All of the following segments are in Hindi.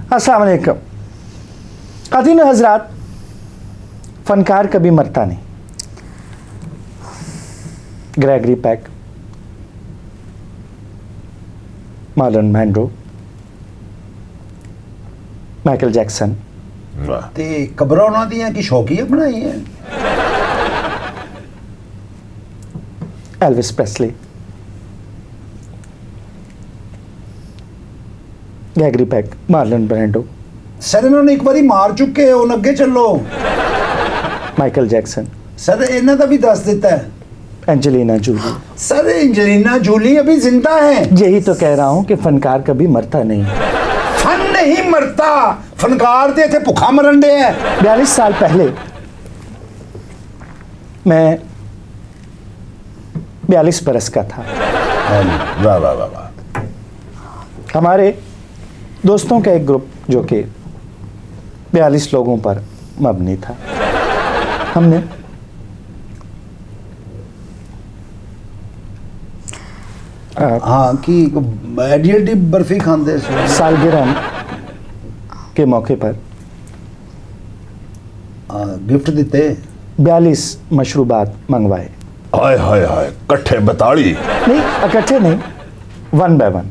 अस्सलाम वालेकुम। ख़वातीन व हज़रात, फ़नकार कभी मरता नहीं। ग्रेगरी पैक, मार्लन मैंड्रो, माइकल जैक्सन ते कब्रां उन्हां दियां कि शौकीया बनाई हैं। Elvis Presley, Gregory Peck, Marlon Brando, सर इन्होंने एक बारी मार चुके हो, हुण अगे चलो। माइकल जैक्सन, सर इन्हां दा भी दस दिता है। Angelina Jolie. Sir Angelina Jolie अभी जिंदा है। यही तो कह रहा हूं कि फनकार कभी मरता नहीं। फन नहीं मरता, फनकार ते इत्थे भुखा मरन दे है। 42 साल पहले मैं 42 बरस का था। वाह वाह वाह वाह। हमारे दोस्तों का एक ग्रुप जो कि 42 लोगों पर मबनी था। हमने हाँ कि एडियल्टी बर्फी खांदे सालगिरह के मौके पर गिफ्ट दिते, 42 मशरूबात मंगवाए। हाय हाय हाय, कट्ठे 42? नहीं, इकट्ठे नहीं, 1 बाय 1।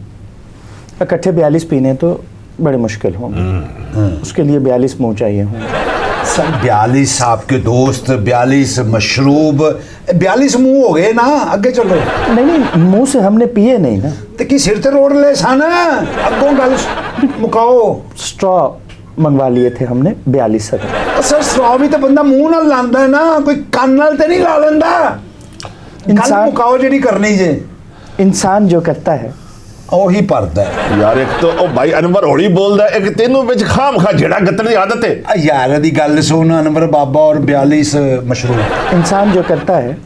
इकट्ठे 42 पीने तो बड़े मुश्किल होंगे, उसके लिए 42 मुंह चाहिए होंगे। सर 42 आपके दोस्त, 42 मशरूब, 42 मुंह हो गए ना। अगे चलो। नहीं नहीं, मुंह से हमने पिए नहीं ना। ते की सिर ते रोड ले सन, अगों गल मुकाओ। स्ट्रॉ मंगवा लिए थे हमने 42 सर। सर स्ट्रॉ भी तो बंदा मुंह नाल लांदा है ना, कोई कान नाल ते नहीं ला लेंदा। गल मुकाओ जेडी करनी जे। इंसान जो करता है ਉਹੀ ਭਰਦਾ ਹੈ यार। एक तो ओ भाई अनवर होली बोलदा है, एक तेनू विच खाम खा जेड़ा गत्तन दी आदत है। यार दी गल सुन, अनवर बाबा और 42 मशरूम। इंसान जो करता है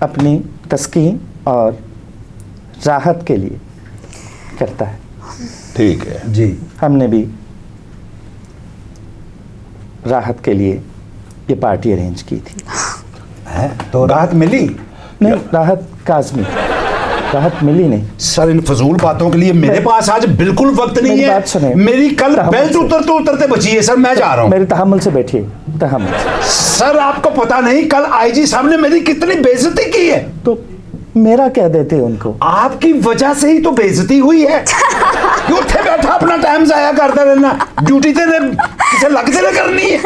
अपनी तस्कीन और राहत के लिए करता है। ठीक है जी। हमने भी राहत के लिए ये पार्टी अरेंज की थी। है तो राहत मिली? नहीं, राहत काज़मी, राहत मिली नहीं। सर इन फजूल बातों के लिए मेरे पास आज बिल्कुल वक्त नहीं मेरी बात सुने। है। मेरी कल बेल्ट उतरते उतरते बची है। सर मैं जा रहा हूँ। मेरे तहम्मुल से बैठिए, तहम्मुल से। सर आपको पता नहीं कल आईजी साहब ने मेरी कितनी बेइज्जती की है। तो मेरा क्या देते उनको? आपकी वजह से ही तो बेइज्जती हुई है। क्यों थे बैठा अपना टाइम जाया करता रहना, ड्यूटी ते किसे लगते ना करनी है।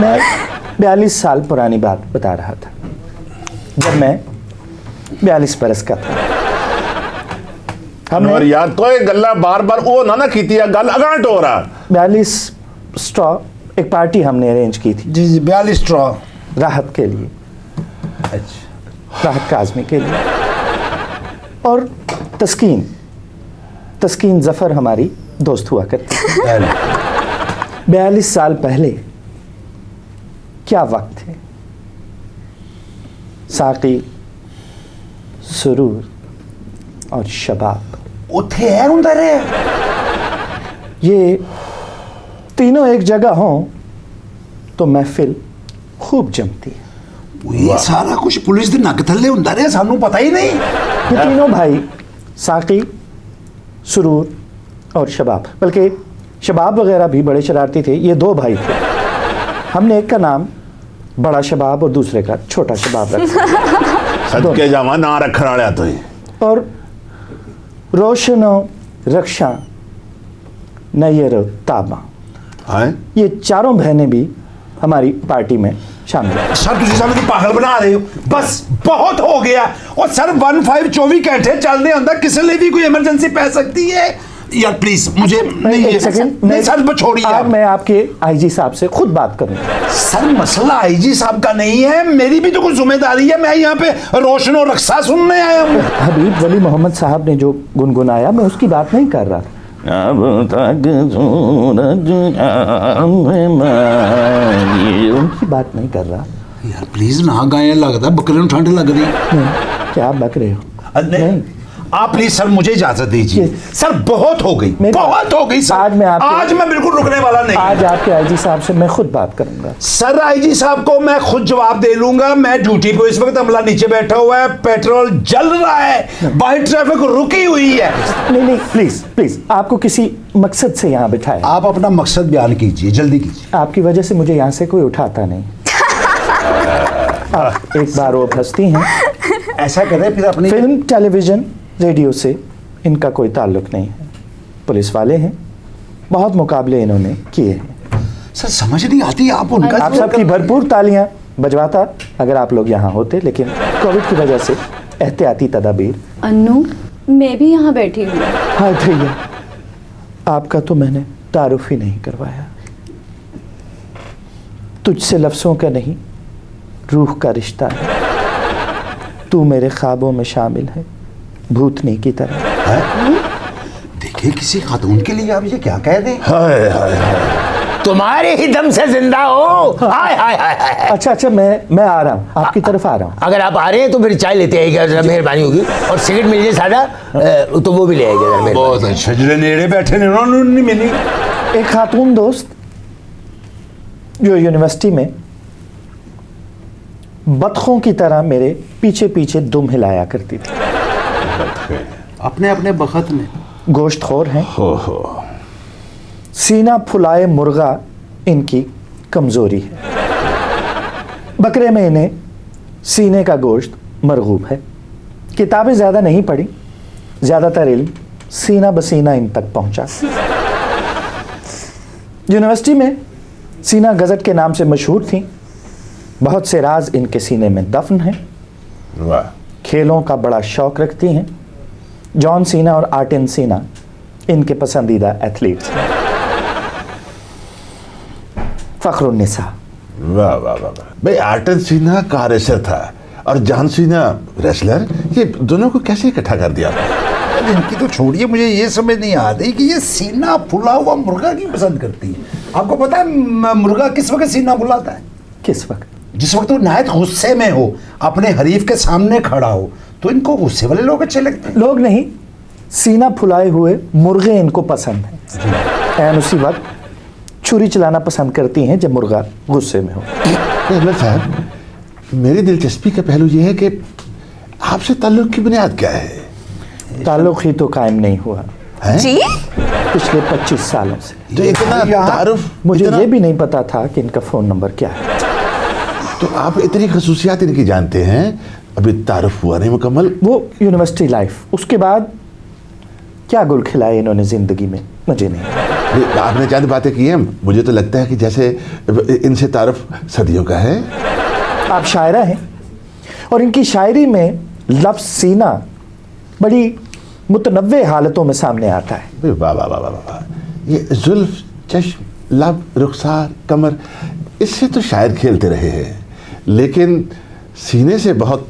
मैं 42 साल पुरानी बात बता रहा था, जब मैं 42 बरस का था। अनवर यार तो ये गल्ला बार बार ओ ना कीती है, गल अगांट हो रहा। 42 स्ट्रॉ एक पार्टी हमने अरेंज की थी। जी जी, 42 स्ट्रॉ राहत के लिए। अच्छा। राहत काज़मी के लिए। और तस्कीन जफ़र हमारी दोस्त हुआ करती थी। 42 साल पहले क्या वक्त थे। साकी, सुरूर और शबाब, उथे है उधर है। ये तीनों एक जगह हों तो महफिल खूब जमती है। ये सारा कुछ पुलिस दे नक थल्ले हुंदा रहा, सानू पता ही नहीं। ये तीनों भाई साकी, सुरूर और शबाब, बल्कि शबाब वगैरह भी बड़े शरारती थे। ये 2 भाई थे। हमने एक का नाम बड़ा शबाब और दूसरे का छोटा शबाब रखा। सदके जावा ना रखण वाला तो ही। और रोशनो, रक्षा, नैयर, ताबा, ये चारों बहनें भी हमारी पार्टी में शामिल हैं। सर तुझे सानू पागल बना रहे हो, बस बहुत हो गया। और सर 15 24 घंटे चलने अंदर किसी लिए भी कोई इमरजेंसी पै सकती है। यार प्लीज मुझे नहीं, एक सेकंड, नहीं सर छोड़िए। आज मैं आपके आईजी साहब से खुद बात करूंगा। सर मसला आईजी साहब का नहीं है, मेरी भी तो कुछ जिम्मेदारी है। मैं यहाँ पे रोशन और रक्षा सुनने आया हूँ। हबीब वली मोहम्मद साहब ने जो गुनगुनाया, मैं उसकी बात नहीं कर रहा था। अब तक उनकी बात नहीं कर रहा। यार प्लीज ना गाएं, लगता बकरे ठंड लग रही। क्या आप बक रहे हो? नहीं आप प्लीज सर मुझे इजाजत दीजिए। सर बहुत हो गई, बहुत हो गई सर। आज मैं बिल्कुल रुकने वाला नहीं। आज आपके आईजी साहब से मैं खुद बात करूंगा। सर आईजी साहब को मैं खुद जवाब दे लूंगा। मैं ड्यूटी पे इस वक्त, अमला नीचे बैठा हुआ है, पेट्रोल जल रहा है, बाहर ट्रैफिक रुकी हुई है। नहीं नहीं, प्लीज प्लीज, आपको किसी मकसद से यहाँ बिठाया। आप अपना मकसद बयान कीजिए, जल्दी कीजिए। आपकी वजह से मुझे यहाँ से कोई उठाता नहीं। आप एक बार वो हंसती हैं। ऐसा करें फिर अपनी फिल्म, टेलीविज़न, रेडियो से इनका कोई ताल्लुक नहीं है। पुलिस वाले हैं, बहुत मुकाबले इन्होंने किए हैं। सर समझ नहीं आती आप उनका। आप सबकी भरपूर तालियां बजवाता अगर आप लोग यहाँ होते, लेकिन कोविड की वजह से एहतियाती तदाबीर। अन्नू, मैं भी यहाँ बैठी हूँ। हाय भैया, आपका तो मैंने तारुफ ही नहीं करवाया। तुझसे लफ्ज़ों का नहीं, रूह का रिश्ता है। तू मेरे ख्वाबों में शामिल है, भूतनी की तरह। देखिए किसी खातून के लिए आप ये क्या कह रहे हैं? हाय हाय हाय, तुम्हारे ही दम से जिंदा हो। हाय हाय हाय हाय। अच्छा, मैं आ रहा हूँ, आपकी तरफ आ रहा हूँ। अगर आप आ रहे हैं तो फिर चाय लेते आइएगा, जरा मेहरबानी होगी। और सिगरेट मिल जाए सादा तो वो भी ले आइएगा जरा मेहरबानी। बहुत अच्छा, जो नेड़े बैठे ने उन्होंने नहीं मिली। एक खातून दोस्त जो यूनिवर्सिटी में बतखों की तरह मेरे पीछे पीछे दुम हिलाया करती थी। अपने अपने बखत में गोश्तखोर हैं, हो सीना फुलाए मुर्गा इनकी कमजोरी है। बकरे में इन्हें सीने का गोश्त मरगूब है। किताबें ज़्यादा नहीं पढ़ी, ज़्यादातर इल्म सीना बसीना इन तक पहुंचा। यूनिवर्सिटी में सीना गज़ट के नाम से मशहूर थी। बहुत से राज इनके सीने में दफन हैं। वाह, खेलों का बड़ा शौक रखती हैं। जॉन सीना और आर्टिन सीना इनके पसंदीदा एथलीट्स हैं। फखरुन्निसा। वाह वाह वाह वाह। भाई आर्टन सिन्हा कार रेसर था और जॉन सीना रेसलर, ये दोनों को कैसे इकट्ठा कर दिया? इनकी तो छोड़िए, मुझे ये समझ नहीं आ रही कि ये सीना फुला हुआ मुर्गा क्यों पसंद करती है। आपको पता है मुर्गा किस वक्त सीना फुलाता है? किस वक्त? जिस वक्त वो नहायत गुस्से में हो, अपने हरीफ के सामने खड़ा हो, तो इनको गुस्से वाले लोग अच्छे लगते हैं। लोग नहीं, सीना फुलाए हुए मुर्गे इनको पसंद हैं। एन उसी वक्त छुरी चलाना पसंद करती हैं जब मुर्गा गुस्से में हो। अहमद साहब, मेरी दिलचस्पी का पहलू ये है कि आपसे ताल्लुक की बुनियाद क्या है? ताल्लुक ही तो कायम नहीं हुआ हैं? जी पिछले 25 सालों से। तो इतना तारुफ, मुझे इतना- ये भी नहीं पता था कि इनका फ़ोन नंबर क्या है। तो आप इतनी खसूसियात इनकी जानते हैं, अभी तारुफ हुआ नहीं मुकम्मल। वो यूनिवर्सिटी लाइफ, उसके बाद क्या गुल खिलाए इन्होंने ज़िंदगी में, मुझे नहीं। ये आपने चंद बातें की हैं, मुझे तो लगता है कि जैसे इनसे तारुफ सदियों का है। आप शायरा हैं और इनकी शायरी में लफ्ज़ सीना बड़ी मुतनव्वे हालतों में सामने आता है। वाह वाह वाह वाह वाह। ये जुल्फ, चश्म, लब, रुखसार, कमर, इससे तो शायर खेलते रहे हैं, लेकिन सीने से बहुत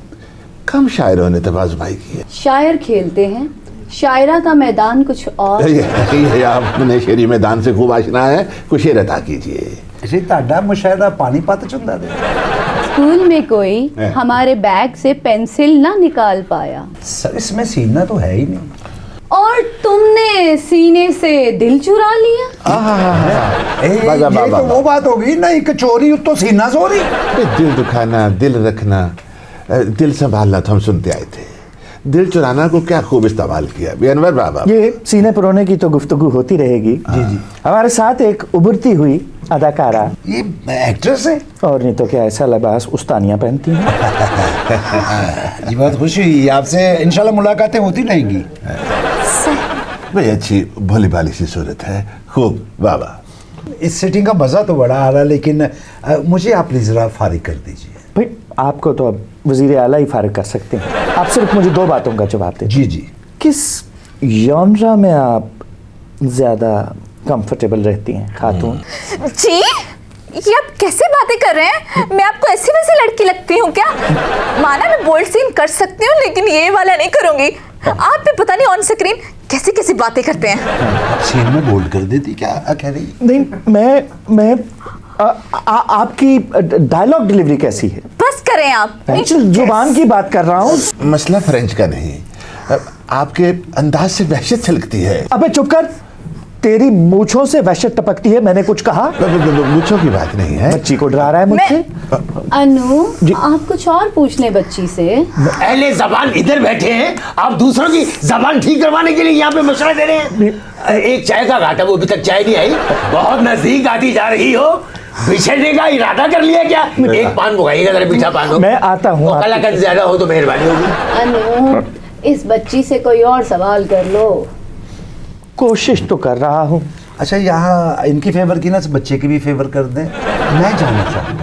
कम शायरों ने तवाज़ुबाई की है। शायर खेलते हैं, शायरा का मैदान कुछ और। ये आपने शेरी मैदान से खूब आशना है, कुछ शेर अता कीजिए। जी ताड़ा मुशायरा पानीपत चुंदा दे। स्कूल में कोई हमारे बैग से पेंसिल ना निकाल पाया सर इसमें सीना तो है ही नहीं। और तुमने सीने से दिल चुरा लिया। ये तो वो बात होगी ना, एक चोरी तो सीना चोरी। दिल दुखाना, दिल रखना, दिल संभालना तो हम सुनते आए थे। दिल चुराना को क्या खूब इस्तेमाल किया अनवर बाबा। ये सीने पुरोने की तो गुफ्तगू होती रहेगी। जी जी। हमारे साथ एक उभरती हुई अदाकारा, ये एक्ट्रेस है। और नहीं तो क्या ऐसा लिबास उस्तानियाँ पहनती हैं। जी बहुत खुशी हुई आपसे, इंशाल्लाह मुलाकातें होती रहेंगी। भाई अच्छी भोली भाली सी सूरत है, खूब बाबा। इस सेटिंग का मज़ा तो बड़ा आ रहा है, लेकिन मुझे आप प्लीज़ ज़रा फारिग कर दीजिए। भाई आपको तो अब वज़ीर आला ही फारिग कर सकते हैं। आप सिर्फ मुझे 2 बातों का जवाब दें। जी जी। किस जॉनरा में आप ज़्यादा कंफर्टेबल रहती हैं खातून? जी ये आप कैसे बातें कर रहे हैं? मैं आपको ऐसी वैसी लड़की लगती हूँ क्या? माना मैं बोल्ड सीन कर सकती हूँ, लेकिन ये वाला नहीं करूँगी। आप भी पता नहीं ऑन स्क्रीन कैसी कैसी बातें करते हैं। आप सीन में बोल्ड कर देती, क्या कह रही? नहीं, मैं आपकी डायलॉग डिलीवरी कैसी है? बस करें आप। जुबान की बात कर रहा हूँ। मसला फ्रेंच का नहीं, आपके अंदाज से वहशत छलकती है। अबे चुप कर, तेरी मूछों से वहशत टपकती है। मैंने कुछ कहा? मूछों की बात नहीं है। बच्ची को डरा रहा है मुझसे। अनु, आप कुछ और पूछ लें बच्ची से। अहले ज़बान इधर बैठे हैं, आप दूसरों की ज़बान ठीक करवाने के लिए यहाँ पे मशवरा दे रहे हैं। एक चाय का घाटा, वो अभी तक चाय नहीं आई। बहुत नजदीक आती जा रही हो, बिछड़ने का इरादा कर लिया क्या? एक पान मंगाइएगा, जरा मीठा पान हो। मैं आता हूँ। और कलाकंद ज्यादा हो तो मेहरबानी होगी। अनु, इस बच्ची से कोई और सवाल कर लो। कोशिश तो कर रहा हूँ। अच्छा, यहाँ इनकी फेवर की ना बच्चे की भी फेवर कर दें। मैं जाना चाहता हूँ।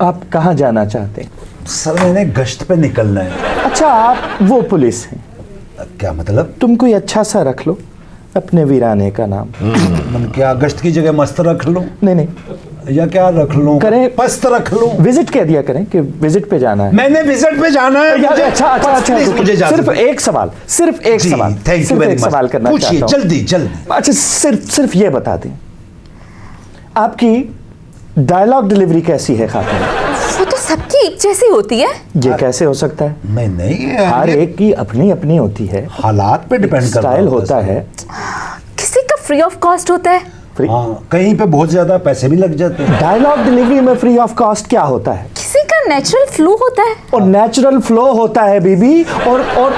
आप कहाँ जाना चाहते हैं? सर मैंने गश्त पे निकलना है। अच्छा, आप वो पुलिस हैं। क्या मतलब? तुम कोई अच्छा सा रख लो अपने वीराने का नाम। मन क्या गश्त की जगह मस्त रख लूं? नहीं, या क्या रख लूं? करें, पस्त रख लूं? विजिट कह दिया करें कि विजिट पे जाना है। मैंने विजिट पे जाना है। यार, मुझे- अच्छा, Please, मुझे इजाजत सिर्फ दीजिए। एक सवाल, सिर्फ एक जी, सवाल, thank you सिर्फ very एक much। सवाल करना पूछिए, चाहता हूं। जल्दी जल्दी। अच्छा, सिर्फ ये बता दें, आपकी डायलॉग डिलीवरी कैसी है खातून? वो तो सबकी एक जैसी होती है। ये कैसे हो सकता है? नहीं हर ये एक की अपनी अपनी होती है, हालात पे डिपेंड करता स्टाइल होता है। किसी का फ्री ऑफ कॉस्ट होता है, हाँ, कहीं पे बहुत ज्यादा पैसे भी लग जाते हैं। डायलॉग डिलीवरी में फ्री ऑफ कॉस्ट क्या होता है? किसी का नेचुरल फ्लो होता है, और नेचुरल फ्लो होता है बीबी, और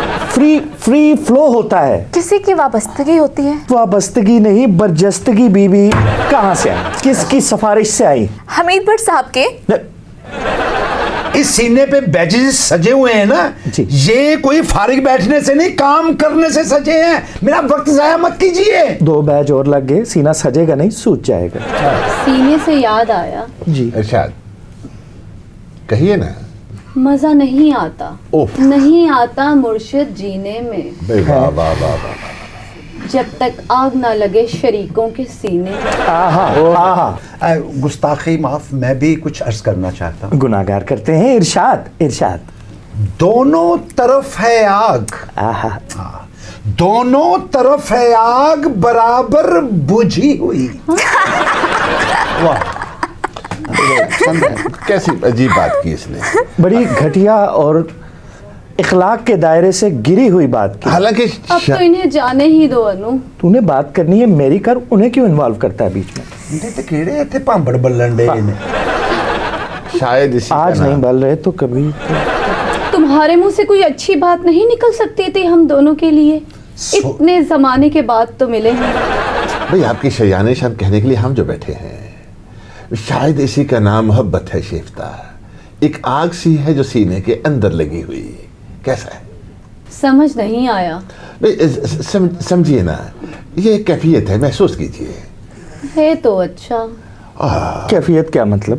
फ्री फ्लो होता है। किसी की वाबस्तगी होती है। वाबस्तगी नहीं, बरजस्तगी बीबी कहाँ से आई? किसकी सिफारिश से आई? हमीद भट्ट साहब के। इस सीने पे बैजेस सजे हुए हैं ना, जी। ये कोई फारिग बैठने से नहीं, काम करने से सजे हैं। मेरा वक्त जाया मत कीजिए। 2 बैज और लग गए, सीना सजेगा नहीं, सूज जाएगा। सीने से याद आया, जी। इरशाद, कहिए ना। मजा नहीं आता, ओह। नहीं आता मुर्शिद जीने में, भाई वाह वाह वाह वाह। जब तक आग ना लगे शरीकों के सीने में। आहा, आहा। गुस्ताखी माफ, मैं भी कुछ अर्ज करना चाहता हूँ। गुनाहगार करते हैं। इरशाद, इरशाद। दोनों तरफ है आग, आहा। दोनों तरफ है आग, बराबर बुझी हुई। वाह, कैसी अजीब बात की इसने। बड़ी घटिया और इखलाक के दायरे से गिरी हुई बात की। हालांकि अब तो इन्हें जाने ही दो अनु। तूने बात करनी है मेरी कर, उन्हें क्यों इन्वॉल्व करता है बीच में? इन्हें तो केड़े थे पांबड़ बल्लन डे ने। शायद इसी आज का नहीं नाम- बल रहे तो कभी तुम्हारे मुंह से कोई अच्छी बात नहीं निकल सकती थी हम दोनों के लिए? इतने जमाने के बाद तो मिले हैं। भाई, आपकी शयाने शान कहने के लिए हम जो बैठे हैं, शायद इसी का नाम मोहब्बत है शेफ्ता। एक आग सी है जो सीने के अंदर लगी हुई। कैसा है? समझ नहीं आया। समझिए ना, ये एक कैफियत है, महसूस कीजिए। है तो अच्छा। कैफियत क्या मतलब?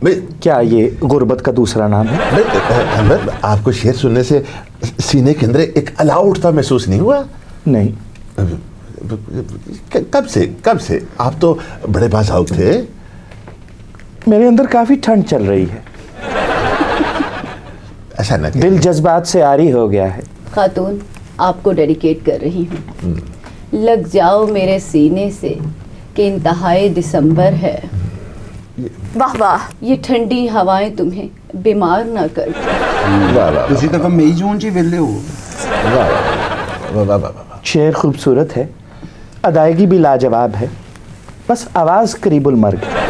भाई- क्या ये गुर्बत का दूसरा नाम है? अहमद, आपको शेर सुनने से सीने के अंदर एक अलाव उठता महसूस नहीं हुआ? नहीं। कब से आप तो बड़े बाज़ाउक थे। मेरे अंदर काफी ठंड चल रही है, ऐसा न दिल जज्बात से आरी हो गया है। खातून, आपको डेडिकेट कर रही हूँ। लग जाओ मेरे सीने से कि इंतहाई दिसंबर है। वाह वाह। ये ठंडी हवाएं तुम्हें बीमार ना कर। वाह वाह ਤੁਸੀਂ ਤਾਂ ਮਈ ਜੂਨ ਚ ਹੀ ਵਿਹਲੇ ਹੋ। वाह वाह वाह वाह वाह। शेर खूबसूरत है, अदायगी भी लाजवाब है, बस आवाज करीबुल मर्ग है।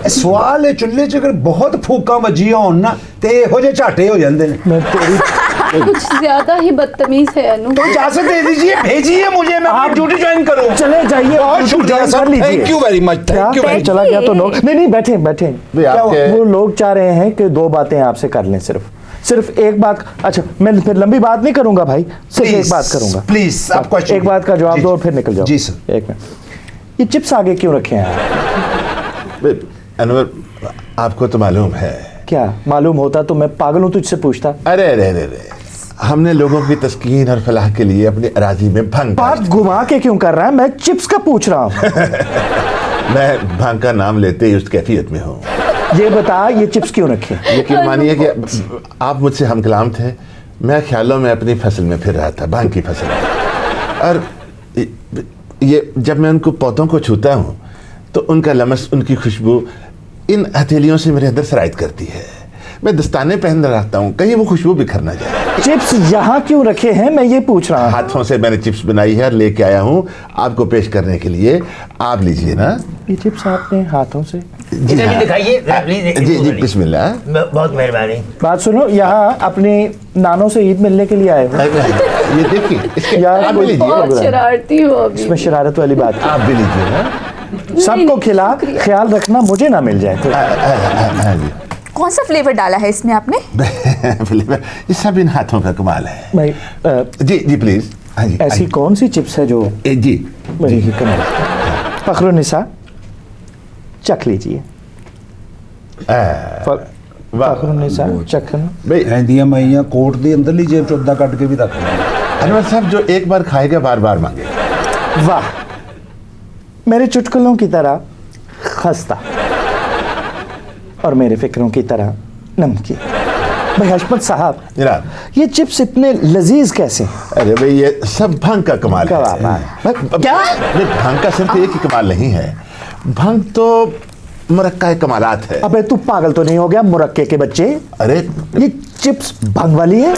सवाल है, चुੱਲ੍ਹੇ 'ਚ अगर बहुत फूका ਵੱਜੀਆਂ ਹੋਣ ਨਾ ਤੇ ਇਹੋ ਜਿਹੇ ਝਾਟੇ ਹੋ ਜਾਂਦੇ ਨੇ। मैं तेरी कुछ ज्यादा ही बदतमीज है अनु। तो इजाजत दे दीजिए, भेजिए मुझे, मैं आप- अपनी ड्यूटी ज्वाइन करूं। चले जाइए, बहुत ड्यूटी शुक्रिया ज्वाइन सर, कर लीजिए। थैंक यू वेरी मच, क्या थैंक यू वेरी चला गया तो नो, बैठिए। नहीं बैठे बैठे। भाई, क्या आपके- वो लोग चाह रहे हैं कि 2 बातें आपसे कर लें, सिर्फ एक बात। अच्छा, मैं फिर लंबी बात नहीं करूंगा भाई, सिर्फ Please, एक बात करूंगा। please, आप question एक बात का जवाब जी, दो और फिर निकल जाओ। जी, सर। एक मिनट, ये चिप्स आगे क्यों रखे हैं आप? भाई, अनवर, आपको तो मालूम है। क्या मालूम होता तो मैं पागल हूं तुझसे पूछता। अरे अरे अरे अरे, हमने लोगों की तस्कीन और फलाह के लिए अपनी अराजी में भंग बात घुमा के क्यों कर रहा है? मैं चिप्स का पूछ रहा हूं। मैं भंग का नाम लेते ही उस कैफियत में हूँ। ये बता, ये चिप्स क्यों रखे? यकीन मानिए कि आप मुझसे हमकलाम थे। मैं ख्यालों में अपनी फसल में फिर रहा था, भांग की फसल में। और ये जब मैं उनको पौधों को छूता हूँ तो उनका लमस, उनकी खुशबू इन हथेलियों से मेरे अंदर सरायत करती है। मैं दस्ताने पहन रहता हूँ, कहीं वो खुशबू बिखर ना जाए। चिप्स यहाँ क्यों रखे हैं, मैं ये पूछ रहा हूँ। हाथों से मैंने चिप्स बनाई है और लेके आया हूँ आपको पेश करने के लिए। आप लीजिए ना। ये चिप्स आपने हाथों से? जी इधर हाँ। दिखाइए प्लीज। जी जी, बिस्मिल्लाह। बहुत मेहरबानी। बात सुनो, यहाँ अपनी नानों से ईद मिलने के लिए आए हो? ये देखिए इसके यार, आप भी कोई लीजिए, बहुत शरारती हो अभी। इसमें शरारत वाली बात है। आप भी लीजिए ना। सबको खिला, ख्याल रखना मुझे ना मिल जाए तो। हाँ जी। कौन सा फ्लेवर डाला है इसमें आपने? फ्लेवर ये सब इन हाथों का कमाल है। भाई जी जी प्लीज। हाँ जी ऐसी कौन सी चिप्स है जो जी बड़ी ही कमाल? फखरुन्निसा चख लीजिए। फखरुन्निसा चखना। भाई ਐਂਦੀਆਂ ਮਾਈਆਂ ਕੋਟ ਦੀ ਅੰਦਰਲੀ ਜੇਬ ਚੋਂ ਅੱਧਾ ਕੱਢ ਕੇ ਵੀ ਰੱਖ ਲਿਆ। अनवर साहब जो एक बार खाएगा बार बार मांगेगा। वाह, मेरे चुटकुलों की तरह खस्ता और मेरे फिक्रों की तरह नमकीन। भाई हशमत साहब, जनाब ये चिप्स इतने लजीज कैसे? अरे भाई ये सब भंग का कमाल है। क्या? नहीं, भंग का सिर्फ एक ही कमाल नहीं है, भंग तो मुरक्का कमालात है। अबे तू पागल तो नहीं हो गया मुरक्के के बच्चे? अरे ये चिप्स भंग वाली है?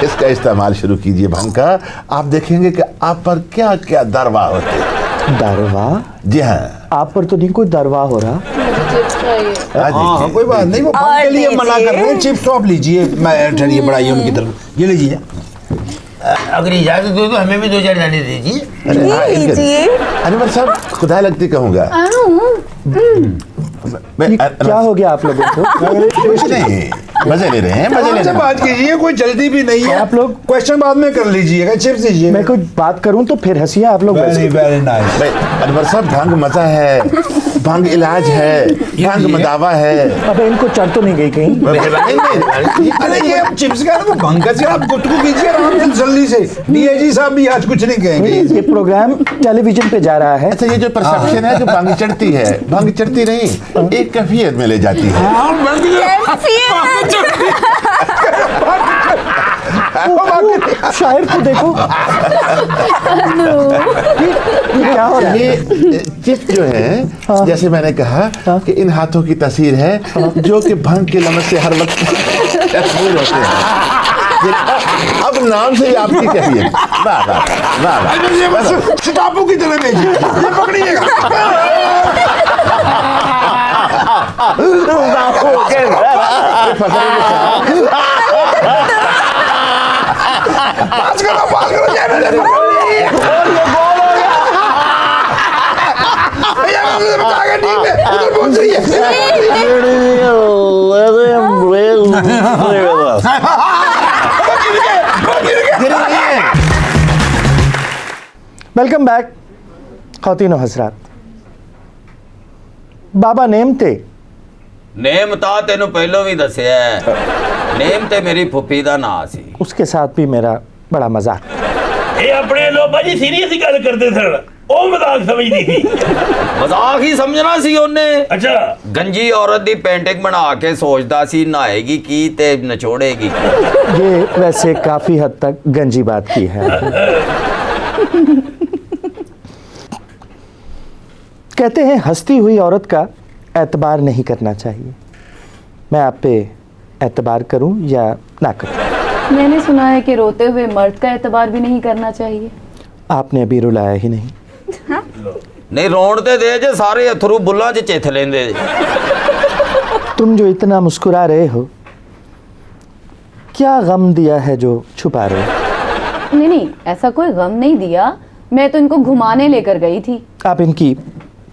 इसका इस्तेमाल शुरू कीजिए भंग का, आप देखेंगे कि आप पर क्या क्या दरवा होते हैं। दरवा? जी हाँ। आप पर तो नहीं कोई दरवा हो रहा। चिप्स चाहिए। हाँ कोई बात नहीं, वो फन के लिए मना कर रहे हैं। चिप्स तो आप लीजिए, मैं ठहरिए बढ़ाइए उनकी तरफ। ये लीजिए। अगर इजाजत दो तो हमें भी 2-4 दाने दीजिए। अरे हाँ, लीजिए। अनवर साहब खुदा लगती कहूँगा। क्या हो गया आप लोगों को? कुछ नहीं, मजे ले रहे हैं, मजे ले आराम से रहे हैं। बात कीजिए, कोई जल्दी भी नहीं है। आप लोग क्वेश्चन बाद में कर लीजिएगा, चिप्स दीजिए। मैं कोई बात करूं तो फिर हंसिए आप लोग वेरी वैसे। Very nice. भाई, अनवर साहब भंग मजा है, भंग इलाज है, भंग मदावा है। अबे इनको चढ़ तो नहीं गई कहीं? अरे ये अब चिप्स का ना भंगत से आप गुफ्तगू कीजिए आराम से जल्दी से। डीआईजी साहब भी आज कुछ नहीं कहेंगे। ये प्रोग्राम टेलीविजन पे जा रहा है। अच्छा ये जो परसेप्शन है जो भंग चढ़ती है, भंग चढ़ती नहीं, एक कैफियत में ले जाती है। शायर को देखो, ये क्या हो रहा है? ये चिप्स जो है, जैसे मैंने कहा कि इन हाथों की तस्वीर है जो कि भंग के लमस से हर वक्त तस्वीर होते हैं। अब नाम से ही आपकी कैफियत। वाह वाह वाह वाह। ये बस शिकाबू की तरह भेजिए, ये पकड़िएगा। पास करो ये बचा के ठीक है, उधर पहुंच रही है। वेलकम बैक खौतीनो हजरात। बाबा नेम ते ਨੇਮ ਤਾਂ ਤੈਨੂੰ ਪਹਿਲਾਂ ਵੀ ਦੱਸਿਆ ਹੈ। ਨੇਮ ਤੇ ਮੇਰੀ ਫੁੱਫੀ ਦਾ ਨਾਂ ਸੀ। उसके साथ भी मेरा बड़ा मजाक। ਇਹ ਆਪਣੇ ਲੋਬਾ ਜੀ ਸੀਰੀਅਸ ਹੀ ਗੱਲ ਕਰਦੇ ਸਨ, ਉਹ ਮਜ਼ਾਕ ਸਮਝਦੀ ਸੀ। ਮਜ਼ਾਕ ਹੀ ਸਮਝਣਾ ਸੀ ਉਹਨੇ। ਅੱਛਾ, ਗੰਜੀ ਔਰਤ ਦੀ ਪੇਂਟਿੰਗ ਬਣਾ ਕੇ ਸੋਚਦਾ ਸੀ ਨਹਾਏਗੀ ਕੀ ਤੇ ਨਚੋੜੇਗੀ ਕੀ। ये वैसे काफी हद तक गंजी बात की है। कहते हैं हंसती हुई औरत का एतबार नहीं करना चाहिए। मैं आप पे एतबार करूं या ना करूं? मैंने सुना है कि रोते हुए मर्द का एतबार भी नहीं करना चाहिए। आपने अभी रुलाया ही नहीं। ਨਹੀਂ ਰੋਣ ਤੇ ਦੇ ਜੇ ਸਾਰੇ ਅਥਰੂ ਬੁੱਲਾਂ 'ਚ ਚਿੱਥ ਲੈਂਦੇ। तुम जो इतना मुस्कुरा रहे हो, क्या गम दिया है जो छुपा रहे हो? नहीं नहीं, ऐसा कोई गम नहीं दिया, मैं तो इनको घुमाने लेकर गई थी। आप इनकी,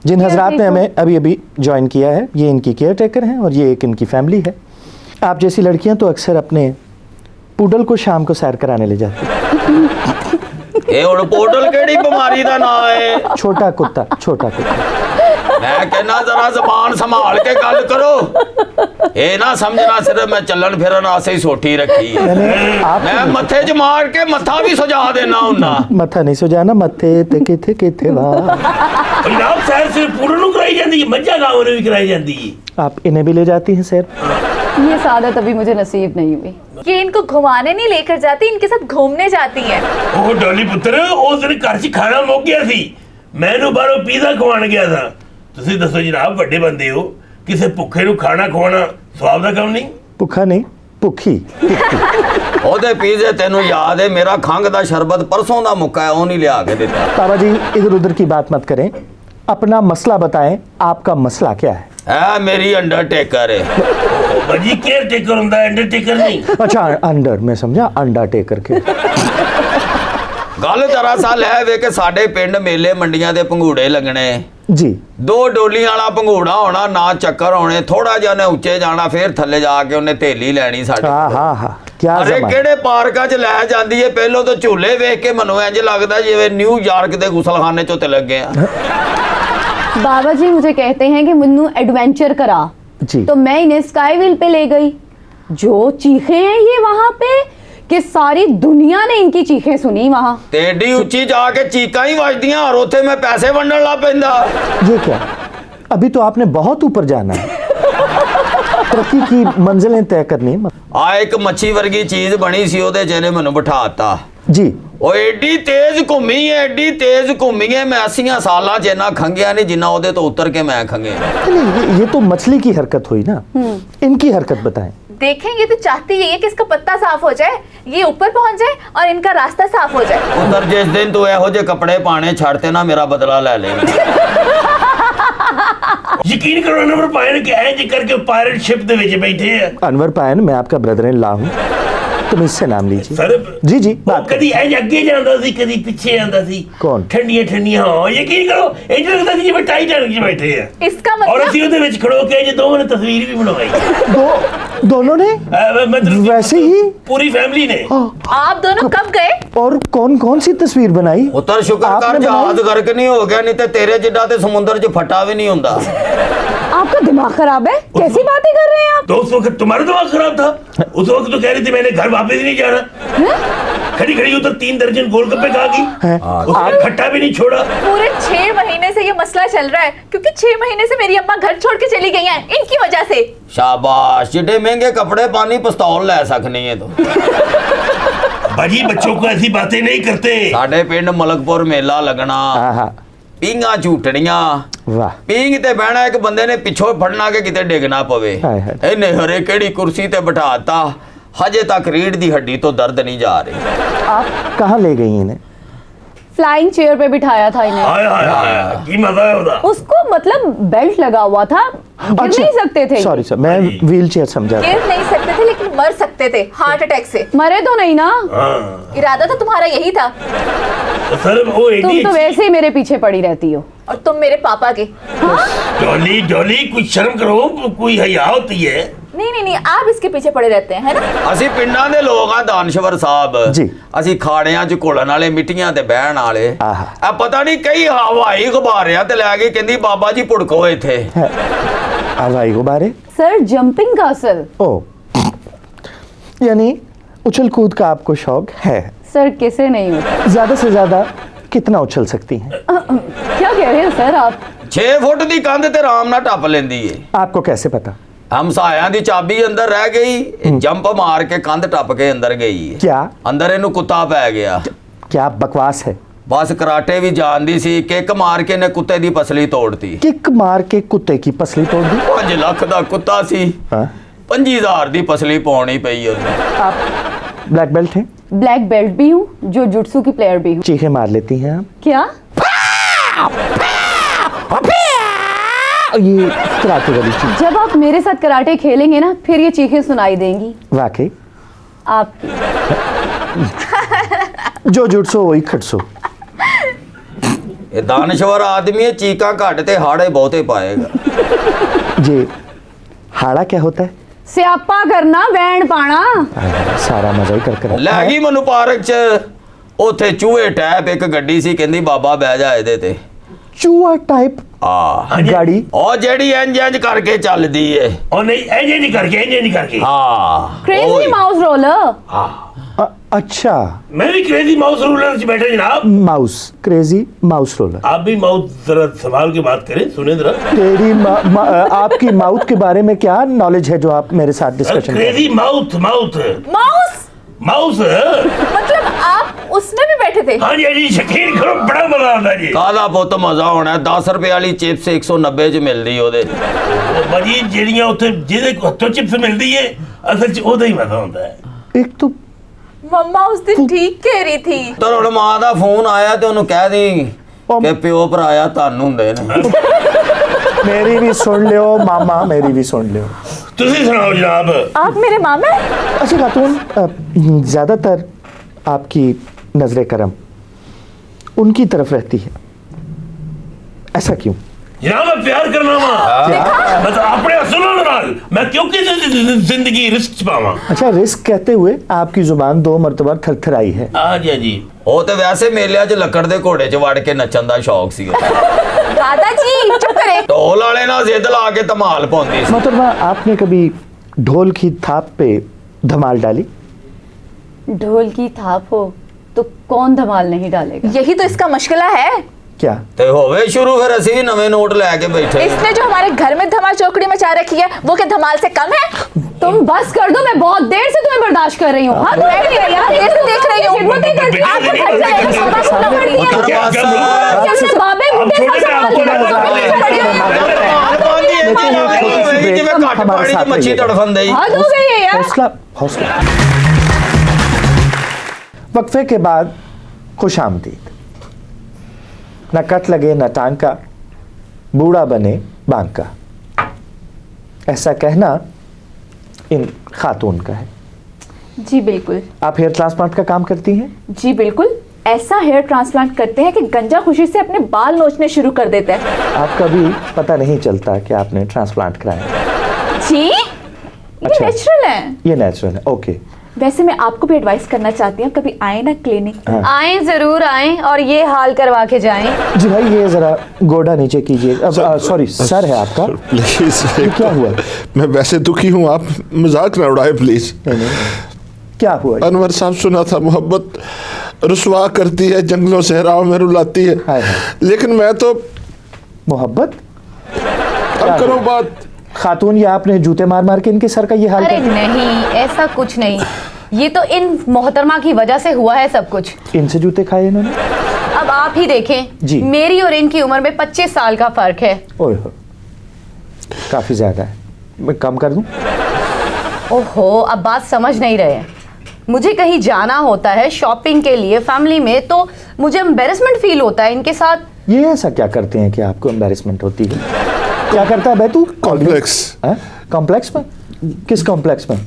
जिन हजरात ने हमें अभी अभी ज्वाइन किया है, ये इनकी केयर टेकर हैं और ये एक इनकी फैमिली है। आप जैसी लड़कियां तो अक्सर अपने पूडल को शाम को सैर कराने ले जाती हैं। ਇਹ ਹੁਣ ਪੋਰਟਲ ਕਿਹੜੀ ਬਿਮਾਰੀ ਦਾ ਨਾਂ ਹੈ? छोटा कुत्ता, छोटा कुत्ता। ਮੈਂ ਕਹਿੰਦਾ ਜ਼ਰਾ ਜ਼ਬਾਨ ਸੰਭਾਲ ਕੇ ਗੱਲ ਕਰੋ। ਇਹ ਨਾ ਸਮਝਣਾ ਸਿਰਫ ਮੈਂ ਚੱਲਣ ਫਿਰਨ ਆਸੇ ਹੀ ਸੋਟੀ ਰੱਖੀ ਹੈ। मैंने आप ਮੈਂ ਮੱਥੇ 'ਚ ਮਾਰ ਕੇ ਮੱਥਾ ਵੀ ਸੁਜਾ ਦੇਣਾ ਹੁੰਨਾ। मत्था नहीं सुजाना, मत्थे ते किथे किथे वाह। ਪੰਜਾਬ ਸ਼ਹਿਰ ਸੇ ਪੂਰਨ ਨੂੰ ਕਰਾਈ ਜਾਂਦੀ ਹੈ, ਮੱਝਾਂ ਗਾਵਾਂ ਨੂੰ ਵੀ ਕਰਾਈ ਜਾਂਦੀ ਹੈ। आप इन्हें भी ले जाती हैं सैर? ये सादत अभी मुझे नसीब नहीं हुई। ये इनको घुमाने नहीं लेकर जाती, इनके साथ घूमने जाती हैं। ਉਹ ਡੋਲੀ ਪੁੱਤਰ ਉਸ ਦਿਨ ਘਰ 'ਚ ਖਾਣਾ ਮੁੱਕ ਗਿਆ ਸੀ, ਮੈਂ ਇਹਨੂੰ ਬਾਹਰੋਂ ਪੀਜ਼ਾ ਖਵਾਉਣ ਗਿਆ ਸਾਂ। ਤੁਸੀਂ ਦੱਸੋ ਜਨਾਬ, ਵੱਡੇ ਬੰਦੇ ਹੋ, ਕਿਸੇ ਭੁੱਖੇ ਨੂੰ ਖਾਣਾ ਖਵਾਉਣਾ ਸਵਾਬ ਦਾ ਕੰਮ ਨਹੀਂ? भूखा नहीं, भूखी। ਉਹਦੇ ਪੀਜ਼ੇ ਤੈਨੂੰ ਯਾਦ ਹੈ ਮੇਰਾ ਖੰਗ ਦਾ ਸ਼ਰਬਤ ਪਰਸੋਂ ਦਾ ਮੁੱਕਾ ਹੈ, ਉਹ ਨਹੀਂ ਲਿਆ ਕੇ ਦਿੱਤਾ। बाबा जी इधर उधर की बात मत करें, अपना मसला बताएं, आपका मसला क्या है? ਇਹ ਮੇਰੀ ਅੰਡਰਟੇਕਰ ਹੈ। ਭਾਜੀ ਕੇਅਰ ਟੇਕਰ ਹੁੰਦਾ, ਅੰਡਰਟੇਕਰ ਨਹੀਂ। अच्छा अंडर, मैं समझा अंडा टेकर के। ਗੱਲ ਦਰਅਸਲ ਹੈ ਵੇ ਕਿ ਸਾਡੇ ਪਿੰਡ ਮੇਲੇ ਮੰਡੀਆਂ ਦੇ ਭੰਗੂੜੇ ਲੱਗਣੇ जी 2 ਡੋਲੀਆਂ ਵਾਲਾ ਭੰਗੂੜਾ ਹੋਣਾ ਨਾ ਚੱਕਰ ਹੋਣੇ ਥੋੜਾ ਜਿਹਾ ਨੇ ਉੱਚੇ ਜਾਣਾ ਫਿਰ ਥੱਲੇ ਜਾ ਕੇ ਉਹਨੇ ਢੇਲੀ ਲੈਣੀ ਸਾਡੇ हाँ हाँ हाँ क्या ਅਰੇ जमाना। ਕਿਹੜੇ ਪਾਰਕਾਂ 'ਚ ਲੈ ਜਾਂਦੀ ਏ ਪਹਿਲੋਂ ਤਾਂ ਝੂਲੇ ਵੇਖ ਕੇ ਮੈਨੂੰ ਇੰਜ ਲੱਗਦਾ ਜਿਵੇਂ ਨਿਊਯਾਰਕ ਦੇ ਗੁਸਲਖਾਨੇ 'ਚੋਂ ਤੇ ਲੱਗੇ ਆ बाबा जी मुझे कहते हैं कि मुन्नू एडवेंचर करा, जी तो मैं इन्हें स्काई व्हील पे ले गई। जो चीखे हैं ये वहां पे कि सारी दुनिया ने इनकी चीखें सुनी वहां। ਤੇ ਏਡੀ ਉੱਚੀ ਜਾ ਕੇ ਚੀਕਾਂ ਹੀ ਵੱਜਦੀਆਂ ਔਰ ਉੱਥੇ ਮੈਂ ਪੈਸੇ ਵੰਡਣ ਲੱਗ ਪੈਂਦਾ ये क्या, अभी तो आपने बहुत ऊपर जाना है, तरक्की की मंजिलें तय करनी है। ਆ ਇੱਕ ਮੱਛੀ ਵਰਗੀ ਚੀਜ਼ ਬਣੀ ਸੀ ਉਹਦੇ 'ਚ ਇਹਨੇ ਮੈਨੂੰ ਬਿਠਾਤਾ जी ਉਹ ਏਡੀ ਤੇਜ਼ ਘੁੰਮੀ ਏ ਮੈਂ 80 ਸਾਲਾਂ 'ਚ ਇੰਨਾ ਖੰਗਿਆ ਨਹੀਂ ਜਿੰਨਾ ਉਹਦੇ ਤੋਂ ਉਤਰ ਕੇ ਮੈਂ ਖੰਗਿਆ नहीं, ये तो मछली की हरकत हुई ना, इनकी हरकत बताएं। देखेंगे तो चाहती यही है कि इसका पत्ता साफ हो जाए, ये ऊपर पहुंच जाए और इनका रास्ता साफ हो जाए। ਉਧਰ ਜਿਸ ਦਿਨ ਤੂੰ ਇਹੋ ਜਿਹੇ ਕੱਪੜੇ ਪਾਣੇ ਛੱਡਤੇ ਨਾ ਮੇਰਾ ਬਦਲਾ ਲੈ ਲੈ ਯਕੀਨ ਕਰੋ ਨੰਬਰ ਪਾਏ ਨੇ ਕਿ ਇੰਜ ਕਰਕੇ ਪਾਇਰਟ ਸ਼ਿਪ ਦੇ ਵਿੱਚ ਬੈਠੇ ਆ अनवर पायन, मैं आपका ब्रदर इन ला हूँ, तुम इससे नाम लीजिए। ਸਰ जी जी ਉਹ बात ਕਦੀ ਇੰਜ ਅੱਗੇ ਜਾਂਦਾ ਸੀ ਕਦੀ ਪਿੱਛੇ ਆਉਂਦਾ ਸੀ ਕੌਣ? ਠੰਡੀਆਂ ਹਾਂ ਯਕੀਨ ਕਰੋ ਇੰਜ ਲੱਗਦਾ ਸੀ ਜਿਵੇਂ ਟਾਈਟੈਨਿਕ 'ਚ ਬੈਠੇ ਆ इसका ਔਰ मतलब ਅਸੀਂ ਉਹਦੇ ਵਿੱਚ ਖੜੋ ਕੇ ਜੇ ਦੋਵਾਂ ਨੇ ਤਸਵੀਰ ਵੀ ਬਣਵਾਈ दोनों ने मतलब वैसे ही? पूरी फैमिली ने आप दोनों कब गए? और कौन कौन सी तस्वीर बनाई? ਉੱਤਰ ਸ਼ੁਕਰ ਕਰ आपने ਜਹਾਜ਼ बनाई? ਗਰਕ ਨਹੀਂ ਹੋ ਗਿਆ ਨਹੀਂ ਤੇ ਤੇਰੇ ਜਿੱਡਾ ਤੇ ਸਮੁੰਦਰ 'ਚ ਫਟਾ ਵੀ ਨਹੀਂ ਹੁੰਦਾ आपका दिमाग खराब है, कैसी बातें कर रहे हैं आप? तो उस वक्त तुम्हारा दिमाग खराब था उस वक्त तो कह रही थी मैंने घर वापस ही नहीं जाना खड़ी खड़ी उधर 3 दर्जन गोलगप्पे खा गई हैं? उसने खट्टा भी नहीं छोड़ा पूरे 6 महीने से ये मसला चल रहा है क्योंकि 6 महीने से मेरी अम्मा घर छोड़ के चली गई हैं इनकी वजह से। शाबाश जिड्डे महंगे कपड़े पानी पिस्तौल ले सकनी है तो बाजी बच्चों को ऐसी बातें नहीं करते साडे पिंड मलकपुर मेला लगना आहा, ਪੀਂਘਾਂ ਝੂਟਣੀਆਂ वाह ਪੀਂਘ ਤੇ ਬਹਿਣਾ ਇੱਕ ਬੰਦੇ ਨੇ ਪਿੱਛੋਂ ਫੜਨਾ ਕਿ ਕਿਤੇ ਡਿੱਗ ਨਾ ਪਵੇ ਹਾਏ ਹਾਏ। ਇਹਨੇ ਹਰੇ ਕਿਹੜੀ ਕੁਰਸੀ ਤੇ ਬਿਠਾਤਾ ਹਜੇ ਤੱਕ ਰੀੜ ਦੀ ਹੱਡੀ ਤੋਂ ਦਰਦ ਨਹੀਂ ਜਾ ਰਹੀ आप कहाँ ले गई इन्हें? फ्लाइंग चेयर पे बिठाया था इन्हें। हाय हाय हाय की मजा है उदा उसको मतलब बेल्ट लगा हुआ था, गिर नहीं सकते थे। सॉरी सर, मैं व्हील चेयर समझा। गिर नहीं सकते थे लेकिन मर सकते थे हार्ट अटैक से। मरे तो नहीं ना? हाँ इरादा तो तुम्हारा यही था तो सर वो तुम एडी तो वैसे ही मेरे पीछे पड़ी रहती हो। और तुम मेरे पापा के। डॉली डॉली कुछ शर्म करो कोई हया होती है नहीं आप इसके पीछे पड़े रहते हैं है ना। ਅਸੀਂ ਪਿੰਡਾਂ ਦੇ ਲੋਕ ਆ ਦਾਨਸ਼ਵਰ ਸਾਹਿਬ ਜੀ। ਅਸੀਂ ਖਾੜਿਆਂ 'ਚ ਘੁਲਣ ਵਾਲੇ ਮਿੱਟੀਆਂ ਤੇ ਬਹਿਣ ਵਾਲੇ ਆਹਾ। ਆ ਪਤਾ ਨਹੀਂ ਕਈ ਹਵਾਈ ਗੁਬਾਰਿਆਂ ਤੇ ਲੈ ਕੇ ਕਹਿੰਦੀ ਬਾਬਾ ਜੀ ਭੁੜਕੋ ਇੱਥੇ हवाई गुब्बारे? सर जंपिंग का असर। ओ, यानी उछल कूद का आपको शौक है? सर किसे नहीं होता? ज्यादा से ज्यादा कितना उछल सकती हैं? क्या कह रहे हैं सर आप? 6 ਫੁੱਟ ਦੀ ਕੰਧ ਤੇ ਆਰਾਮ ਨਾਲ ਟੱਪ ਲੈਂਦੀ ਏ आपको कैसे पता? ਹਮਸਾਇਆਂ ਦੀ ਚਾਬੀ ਅੰਦਰ ਰਹਿ ਗਈ ਇਹ ਜੰਪ ਮਾਰ ਕੇ ਕੰਧ ਟੱਪ ਕੇ ਅੰਦਰ ਗਈ ਏ क्या ਅੰਦਰ ਇਹਨੂੰ ਕੁੱਤਾ ਪੈ ਗਿਆ क्या बकवास है? ਬਸ ਕਰਾਟੇ ਵੀ ਜਾਣਦੀ ਸੀ ਕਿੱਕ ਮਾਰ ਕੇ ਨੇ ਕੁੱਤੇ ਦੀ ਪਸਲੀ ਤੋੜਤੀ किक मार के कुत्ते की पसली तोड़ दी? 5 ਲੱਖ ਦਾ ਕੁੱਤਾ ਸੀ हाँ? 5000 ਦੀ ਪਸਲੀ ਪਾਉਣੀ ਪਈ ਉਹਨੂੰ आप ब्लैक बेल्ट हैं? ब्लैक बेल्ट भी हूँ, जो जुट्सू की प्लेयर भी हूँ। चीखें मार लेती हैं आप? क्या? ये कराटे वाली चीज जब आप मेरे साथ कराटे खेलेंगे ना फिर ये चीखें सुनाई देंगी वाकई आपकी। जो जुटसो वही खटसो। ਇਹ ਦਾਨਸ਼ਵਰ ਆਦਮੀ ਇਹ ਚੀਕਾਂ ਘੱਟ ਤੇ ਹਾੜੇ ਬਹੁਤੇ ਪਾਏਗਾ ये हाड़ा क्या होता है? स्यापा करना, बैंड पाना। सारा मजा ही कर ਲੈ ਗਈ ਮੈਨੂੰ ਪਾਰਕ 'ਚ ਉੱਥੇ ਚੂਹੇ ਟੈਪ ਇੱਕ ਗੱਡੀ ਸੀ ਕਹਿੰਦੀ ਬਾਬਾ ਬਹਿ ਜਾ ਇਹਦੇ ਤੇ चूहा टाइप ਆ गाड़ी? ਉਹ ਜਿਹੜੀ ਇੰਜ ਕਰਕੇ ਚੱਲਦੀ ਏ और नहीं ऐसे नहीं करके ਹਾਂ क्रेजी ਉਹੀ। Mouse roller. अच्छा, मैं भी क्रेजी माउस रूलर से बैठा जनाब माउस क्रेजी माउस रोलर। आप भी माउथ जरा संभाल के बात करें सुने जरा तेरी आपकी माउथ के बारे में क्या नॉलेज है जो आप मेरे साथ डिस्कशन कर रहे crazy mouth mouth mouse mouse मतलब आप उसमें भी बैठे थे? हाँ जी हाँ जी यकीन करो बड़ा मजा आता जी ਕਾਹਦਾ ਪੁੱਤ ਮਜ਼ਾ ਹੋਣਾ 10 ਰੁਪਏ ਵਾਲੀ ਚਿਪਸ 190 ਚ ਮਿਲਦੀ ਉਹਦੇ भाजी ਜਿਹੜੀਆਂ ਉੱਥੇ ਜਿਹਦੇ ਹੱਥੋਂ ਚਿਪਸ ਮਿਲਦੀ ਏ ਅਸਲ 'ਚ ਉਹਦਾ ਹੀ ਮਜ਼ਾ ਹੁੰਦਾ ਹੈ हैं? एक तो मम्मा उस दिन ठीक कह रही थी। ਤਾਂ ਹੁਣ ਮਾਂ ਦਾ ਫੋਨ ਆਇਆ ਤੇ ਉਹਨੂੰ ਕਹਿ ਦੀ ਕਿ ਪਿਓ ਭਰਾਇਆ ਤੁਹਾਨੂੰ ਹੁੰਦੇ ਨੇ मेरी भी सुन लियो मामा, मेरी भी सुन लियो। ਤੁਸੀਂ ਸੁਣਾਓ ਜਨਾਬ आप मेरे मामा हैं? अच्छा खातून, ज़्यादातर आपकी नजर करम उनकी तरफ रहती है, ऐसा क्यों? जनाब मैं प्यार करना वा मैं तो अपने असलों नाल मैं क्यों किसी जिंदगी रिस्क च पावां। अच्छा, रिस्क कहते हुए आपकी जुबान 2 मरतबा थरथराई है। जी ਉਹ ਤੇ ਵੈਸੇ ਮੇਲਿਆਂ 'ਚ ਲੱਕੜ ਦੇ ਘੋੜੇ 'ਚ ਵੜ ਕੇ ਨੱਚਣ ਦਾ ਸ਼ੌਕ ਸੀ दादाजी चुप करे। ਢੋਲ ਵਾਲੇ ਨਾਲ ਜ਼ਿੱਦ ਲਾ ਕੇ ਧਮਾਲ ਪਾਉਂਦੀ ਸੀ। मोहतरमा, आपने कभी ढोल की थाप पे धमाल डाली? ढोल की थाप हो तो कौन धमाल नहीं डालेगा। यही तो इसका मुश्किल है। क्या? ਤੇ ਹੋਵੇ ਸ਼ੁਰੂ ਫਿਰ ਅਸੀਂ ਵੀ ਨਵੇਂ ਨੋਟ ਲੈ ਕੇ ਬੈਠੇ। इसने जो हमारे घर में धमाल चौकड़ी मचा रखी है वो क्या धमाल से कम है? तुम बस कर दो, मैं बहुत देर से तुम्हें बर्दाश्त कर रही हूँ। हाँ, मैं भी यार देर से देख रही हूँ। खिदमत नहीं करती, आपको खर्चा है, सामान सुनना पड़ती है। जब से बाबे बुड्ढे का सवाल किया, तो तुम ही खड़ी हुई हो। ਜਿਵੇਂ ਘੱਟ ਪਾਣੀ 'ਚ ਮੱਛੀ ਤੜਫਣ ਦੇ। हद हो गई है यार। हौसला हौसला। वक्फे के बाद खुश आमदीद। न कट लगे न टांका, बूढ़ा बने बांका, ऐसा कहना इन खातून का है। जी बिल्कुल। आप हेयर ट्रांसप्लांट का काम करती हैं? जी बिल्कुल, ऐसा हेयर ट्रांसप्लांट करते हैं कि गंजा खुशी से अपने बाल नोचने शुरू कर देता है। आपका भी पता नहीं चलता कि आपने ट्रांसप्लांट कराया। जी ये अच्छा। नेचुरल है। ये नेचुरल है, ओके। वैसे मैं आपको भी एडवाइस करना चाहती हूँ, कभी आए ना क्लिनिक। हाँ। आए जरूर आए और ये हाल करवा के जाएं। जी भाई, ये जरा गोडा नीचे कीजिए। अब सॉरी, सर है आपका। प्लीज ये क्या हुआ? मैं वैसे दुखी हूँ, आप मजाक ना उड़ाए प्लीज। क्या हुआ? अनवर साहब, सुना था मोहब्बत रुसवा करती है, जंगलों सहराओं में रुलाती है, हाय हाय। लेकिन मैं तो मोहब्बत? अब करो बात। खातून या आपने जूते मार मार के इनके सर का ये हाल अरे कर दिया? नहीं, ऐसा कुछ नहीं, ये तो इन मोहतरमा की वजह से हुआ है सब कुछ। इनसे जूते खाए इन्होंने? अब आप ही देखें जी। मेरी और इनकी उम्र में 25 साल का फर्क है। ओए हो, काफी ज्यादा है, मैं कम कर दूं? ओहो, अब बात समझ नहीं रहे हैं। मुझे कहीं जाना होता है शॉपिंग के लिए फैमिली में, तो मुझे एम्बेरसमेंट फील होता है इनके साथ। ये ऐसा क्या करते हैं कि आपको एम्बेरसमेंट होती है? क्या करता है बैतू? कॉम्प्लेक्स। कॉम्प्लेक्स में? किस कॉम्प्लेक्स में?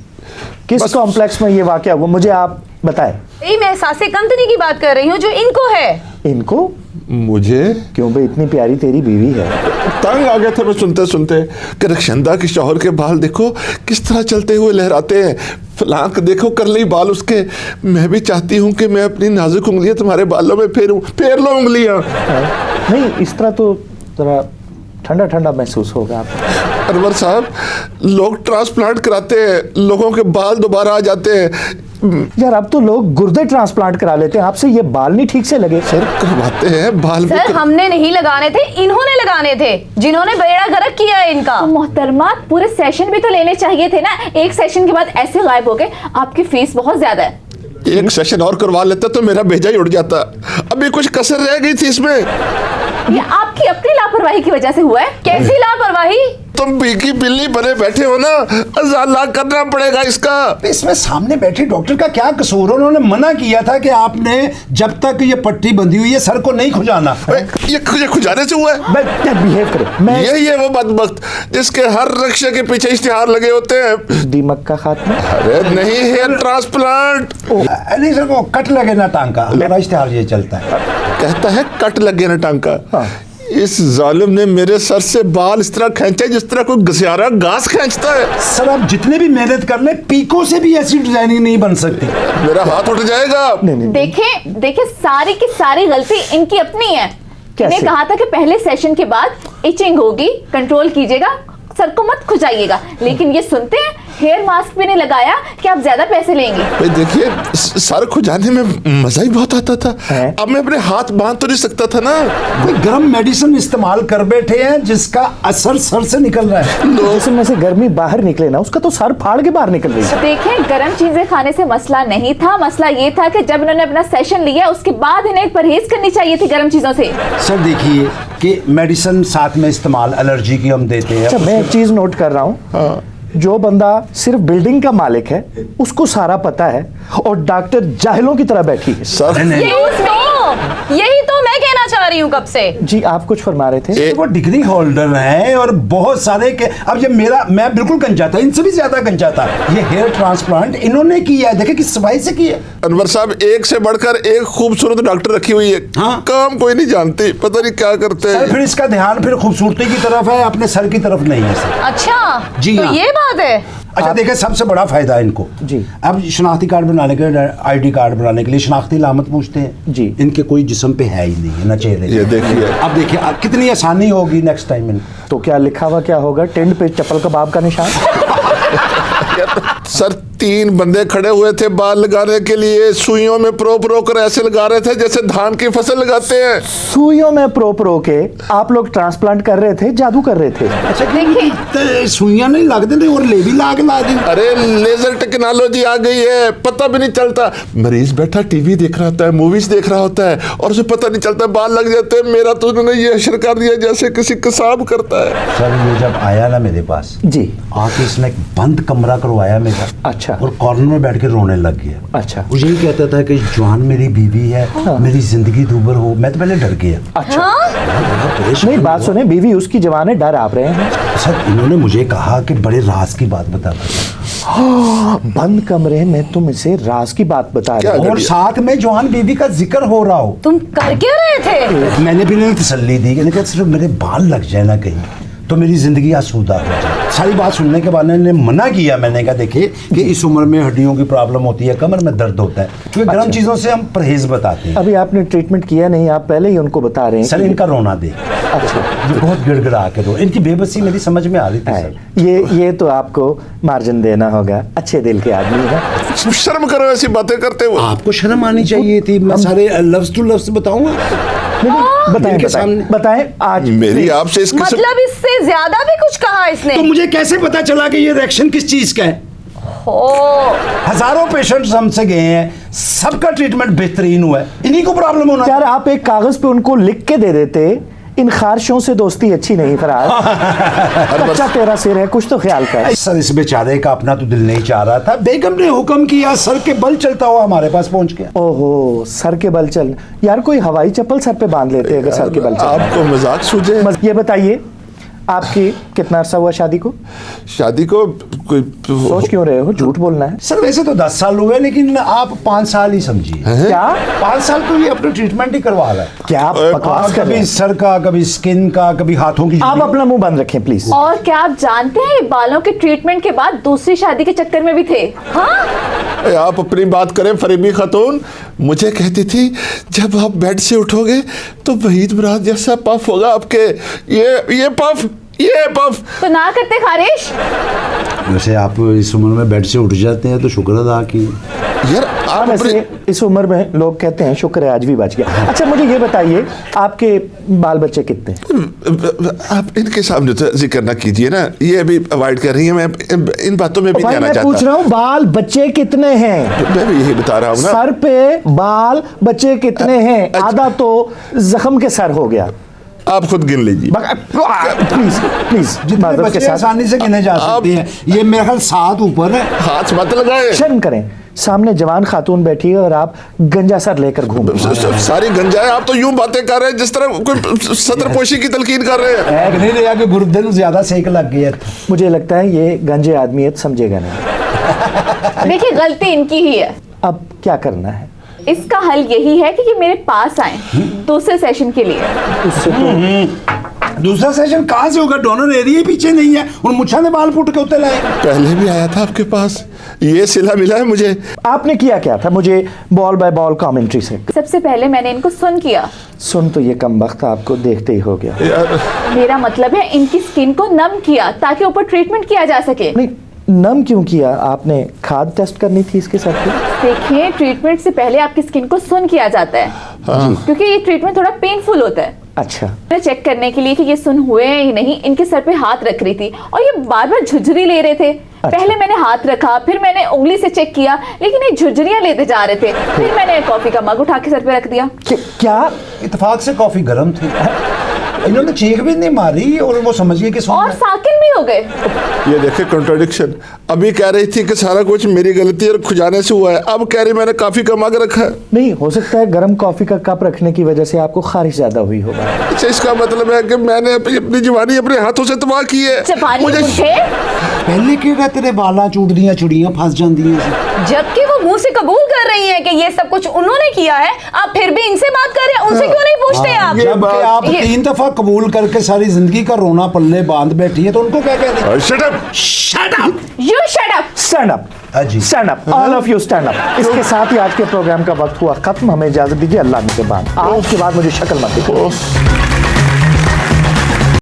किस कॉम्प्लेक्स में ये वाकया हुआ, मुझे आप बताएं। यही मैं एहसासे कमतरी की बात कर रही हूँ जो इनको है। इनको? मुझे क्यों बे, इतनी प्यारी तेरी बीवी है। तंग आ गया था मैं सुनते सुनते कि रक्षंदा के शौहर के बाल देखो किस तरह चलते हुए लहराते हैं, फलांक देखो करली बाल उसके। मैं भी चाहती हूँ कि मैं अपनी नाजुक उंगलियां तुम्हारे बालों में फेरूं। फेर लो उंगलियां। नहीं, इस तरह तो जरा ठंडा ठंडा महसूस होगा आपको। अनवर साहब, लोग ट्रांसप्लांट कराते हैं, लोगों के बाल दोबारा आ जाते हैं। यार अब तो लोग गुर्दे ट्रांसप्लांट करा लेते हैं, आपसे ये बाल नहीं ठीक से लगे? सर करवाते हैं बाल भी सर हमने नहीं लगाने थे, इन्होंने लगाने थे, जिन्होंने बेड़ा गर्क किया है इनका। तो मोहतरमा पूरे सेशन भी तो लेने चाहिए थे ना, एक सेशन के बाद ऐसे गायब हो गए। आपकी फीस बहुत ज्यादा है। एक सेशन और करवा लेता तो मेरा भेजा ही उड़ जाता। अभी कुछ कसर रह गई थी इसमें। ये आपकी अपनी लापरवाही की वजह से हुआ है। कैसी लापरवाही? तुम बीकी बिल्ली बने बैठे हो ना, अजाला करना पड़ेगा इसका। इसमें सामने बैठे डॉक्टर का क्या कसूर? उन्होंने मना किया था कि आपने जब तक ये पट्टी बंधी हुई है सर को नहीं खुजाना। ये खुजाने से हुआ है? बिहेव करे। मैं यही है वो बदबख्त जिसके हर रक्षा के पीछे इश्तिहार लगे होते हैं। दीमक का खात्मा? अरे नहीं, हेयर ट्रांसप्लांट। नहीं सर, वो कट लगे ना टांका, मेरा इश्तिहार ये चलता है। कहता है कट लगे ना टांका। हाँ। इस जालिम ने मेरे सर से बाल इस तरह खींचे जिस तरह कोई घसियारा घास खींचता है। सर आप जितने भी मेहनत कर ले, पीको से भी ऐसी डिजाइनिंग नहीं बन सकती। मेरा हाथ उठ जाएगा। नहीं। देखिए सारी की सारी गलती इनकी अपनी है। कैसे? मैंने कहा था कि पहले सेशन के बाद इचिंग होगी, कंट्रोल कीजिएगा, सर को मत खुजाइएगा, लेकिन ये सुनते हैं हेयर मास्क भी नहीं लगाया कि आप ज्यादा पैसे लेंगे। भाई देखिए, सर खुजाने में मजा ही बहुत आता था। है? अब मैं अपने हाथ बांध तो नहीं सकता था ना। कोई गर्म मेडिसिन इस्तेमाल कर बैठे हैं जिसका असर सर से निकल रहा है। जिसम में से गर्मी बाहर निकले ना, उसका तो सर फाड़ के बाहर निकल रही है। देखें, गर्म चीजें खाने से मसला नहीं था, मसला ये था कि जब इन्होंने अपना सेशन लिया उसके बाद इन्हें परहेज करनी चाहिए थी गर्म चीजों से। सर देखिए कि मेडिसिन साथ में इस्तेमाल एलर्जी की हम देते हैं। अच्छा, मैं एक चीज नोट कर रहा हूँ। जो बंदा सिर्फ बिल्डिंग का मालिक है उसको सारा पता है और डॉक्टर जाहिलों की तरह बैठी है। सर यही तो मैं कहना चाह रही हूँ कब से। जी आप कुछ फरमा रहे थे। वो डिग्री होल्डर हैं और बहुत सारे के, अब ये मैं बिल्कुल गंजा था, इनसे भी ज्यादा गंजा था। ये हेयर ट्रांसप्लांट इन्होंने किया है, देखे किस सफाई से किया। अनवर साहब एक से बढ़कर एक खूबसूरत डॉक्टर रखी हुई है। हाँ। काम कोई नहीं जानती, पता नहीं क्या करते सर हैं। फिर इसका ध्यान फिर खूबसूरती की तरफ है, अपने सर की तरफ नहीं है सर। अच्छा जी तो हाँ। ये बात है। अच्छा देखिए, सबसे बड़ा फायदा है इनको जी। अब शनाख्ती कार्ड बनाने के लिए, आईडी कार्ड बनाने के लिए शनाख्ती लामत पूछते हैं जी। इनके कोई जिस्म पे है ही नहीं है ना चेहरे। ये देखिए। अब देखिए अब कितनी आसानी होगी नेक्स्ट टाइम इनको। तो क्या लिखा हुआ क्या होगा? टेंट पे चप्पल कबाब का निशान। सर 3 बंदे खड़े हुए थे बाल लगाने के लिए, सुइयों में प्रो कर ऐसे लगा रहे थे जैसे धान की फसल लगाते हैं। सुइयों में प्रो के आप लोग ट्रांसप्लांट कर रहे थे, जादू कर रहे थे। अच्छा देखिए सुइयां नहीं लगते थे और ले भी ला दी। अरे लेजर टेक्नोलॉजी आ गई है, पता भी नहीं चलता। मरीज बैठा टीवी देख रहा होता है, मूवीज देख रहा होता है और उसे पता नहीं चलता, बाल लग जाते हैं। मेरा तो उन्होंने ये हशर कर दिया जैसे किसी कसाब करता है। सर ये जब आया ना मेरे पास जी। आके इसने एक बंद कमरा करवाया मेरा। अच्छा। और कॉर्नर में बैठ के रोने लग गया। अच्छा। वो यही कहता था कि जवान मेरी बीवी है, मेरी जिंदगी दूबर हो। मैं तो पहले डर गया। अच्छा। बड़ा परेशान नहीं बात हुआ। सुने, बीवी उसकी जवान है, डर आप रहे हैं। सर इन्होंने मुझे कहा कि बड़े राज की बात बता। बंद कमरे में तुम इसे राज की बात बता रहे हो। और साथ में जवान बीवी का जिक्र हो रहा हो। तुम कर क्या रहे थे? मैंने भी नहीं तसल्ली दी कि सिर्फ मेरे बाल लग जाए ना कहीं तो मेरी जिंदगी आसूदा हो जाए। सारी बात सुनने के बाद मैंने मना किया। मैंने कहा देखिए कि इस उम्र में हड्डियों की प्रॉब्लम होती है, कमर में दर्द होता है, क्योंकि गर्म चीजों से हम परहेज बताते हैं। अभी आपने ट्रीटमेंट किया नहीं, आप पहले ही उनको बता रहे हैं। सर इनका रोना दे। अच्छा। ये बहुत गिड़गिड़ा के रो, इनकी बेबसी मेरी समझ में आ रही थी सर। ये तो आपको मार्जिन देना होगा, अच्छे दिल के आदमी है। शर्म करो ऐसी बातें करते हुए। आपको शर्म आनी चाहिए थी। मैं सारे लफ्ज टू लफ्ज बताऊंगा। बताएं इनके सामने। बताएं आज मेरी आपसे इस किस्म मतलब इससे ज्यादा भी कुछ कहा इसने? तो मुझे कैसे पता चला कि ये रिएक्शन किस चीज का है? ओ हजारों पेशेंट्स हमसे गए हैं, सबका ट्रीटमेंट बेहतरीन हुआ है, इन्हीं को प्रॉब्लम होना। यार आप एक कागज पे उनको लिख के दे देते, इन खारशों से दोस्ती अच्छी नहीं फराज। कच्चा तेरा सिर है, कुछ तो ख्याल कर। सर इस बेचारे का अपना तो दिल नहीं चाह रहा था। बेगम ने हुक्म किया, सर के बल चलता हुआ हमारे पास पहुंच गया। ओहो सर के बल चल, यार कोई हवाई चप्पल सर पे बांध लेते अगर सर के बल चल। आपको मजाक सूझे? ये बताइए आपकी कितना अरसा हुआ शादी को? शादी को कोई सोच क्यों रहे हो, झूठ बोलना है। सर वैसे तो 10 साल हुए, लेकिन आप 5 साल ही समझिए। क्या 5 साल तो ये अपना ट्रीटमेंट ही करवा रहा है। क्या आप बकवास कर रहे कभी हैं? सर का, कभी स्किन का, कभी हाथों की। आप अपना मुंह बंद रखें प्लीज। और क्या आप जानते हैं ये बालों के ट्रीटमेंट के बाद दूसरी शादी के चक्कर में भी थे? हाँ आप अपनी बात करें फरीबी खातून। मुझे कहती थी जब आप बेड से उठोगे तो वहीद मुराद जैसा पफ होगा आपके। ये पफ तो ना करते खारिश। वैसे आप इस उम्र में बेड से उठ जाते हैं तो शुक्र अदा की। यार आप वैसे इस उम्र में लोग कहते हैं शुक्र है आज भी बच गया। अच्छा मुझे ये बताइए आपके बाल बच्चे कितने? आप इनके सामने तो जिक्र ना कीजिए ना, ये अभी अवॉइड कर रही है। मैं इन बातों में भी भाई जाना मैं पूछ चाहता। रहा हूँ बाल बच्चे कितने हैं? मैं भी यही बता रहा हूँ ना। सर पे बाल बच्चे कितने हैं? आधा तो जख्म के सर हो गया। आप खुद गिन लीजिए। प्लीज प्लीज जितने बच्चे आसानी से गिने जा सकते हैं, ये मेरे ख्याल 7 ऊपर है। हाथ मत लगाए। शर्म करें, सामने जवान खातून बैठी है और आप गंजा सर लेकर घूम रहे हैं। सारी गंजाएं आप तो यूं बातें कर रहे हैं जिस तरह कोई सदरपोशी की तलकीन कर रहे हैं। एक नहीं रहा कि गुर्दे में ज्यादा सेक लग गया। मुझे लगता है ये गंजे आदमियत समझेगा नहीं। देखिए गलती इनकी ही है। अब क्या करना है? इसका हल यही है कि ये मेरे पास आए दूसरे सेशन के लिए। उससे तो दूसरा सेशन कहाँ से होगा? डोनर एरिया पीछे नहीं है और मुच्छा ने बाल पुट के उतर लाए। पहले भी आया था आपके पास, ये सिला मिला है मुझे। आपने किया क्या था? मुझे बॉल बाय बॉल कमेंट्री से। सबसे पहले मैंने इनको सुन किया। सुन तो ये कम वक्त आपको देखते ही हो गया। यार मेरा मतलब है इनकी स्किन को नम किया ताकि ऊपर ट्रीटमेंट किया जा सके। नहीं नम क्यों किया आपने? खाद टेस्ट करनी थी इसके साथ पे? देखिए ट्रीटमेंट से पहले आपकी स्किन को सुन किया जाता है क्योंकि ये ट्रीटमेंट थोड़ा पेनफुल होता है। अच्छा मैं चेक करने के लिए कि ये सुन हुए हैं या नहीं, इनके सर पे हाथ रख रही थी और ये बार बार झुरझुरी ले रहे थे। पहले मैंने हाथ रखा, फिर मैंने उंगली से चेक किया, लेकिन ये झुरझुरियां लेते जा रहे थे। फिर मैंने कॉफी का मग उठा के सर पे रख दिया। क्या? इत्तेफाक से कॉफी गर्म थी। इन्होंने चीख भी नहीं मारी और वो समझ गए कि और साकिन भी हो गए। ये देखे कंट्राडिक्शन, अभी कह रही थी कि सारा कुछ मेरी गलती और खुजाने से हुआ है, अब कह रही मैंने काफी कमा के रखा है। नहीं, हो सकता है गर्म कॉफी का कप रखने की वजह से आपको खारिश ज्यादा हुई होगा। अच्छा, इसका मतलब है कि मैंने अपनी जवानी अपने हाथों से तबाह की है। जबानी मुझे मुझे पहले केड़ा तेरे बाला चूट दिया चुड़ियां फंस जांदियां। जबकि वो मुंह से कबूल कर रही हैं कि ये सब कुछ उन्होंने किया है, आप फिर भी इनसे बात कर रहे हैं, उनसे क्यों नहीं पूछते आप? जबकि आप 3 दफा कबूल करके सारी जिंदगी का रोना पल्ले बांध बैठी है तो उनको क्या कहते? Shut up. You shut up. Stand up, हाँ जी। Stand up, all of you stand up. इसके साथ ही आज के प्रोग्राम का वक्त हुआ खत्म। हमें इजाजत दीजिए, अल्लाह के बाद आज के बाद मुझे शक्ल मत दिखाओ।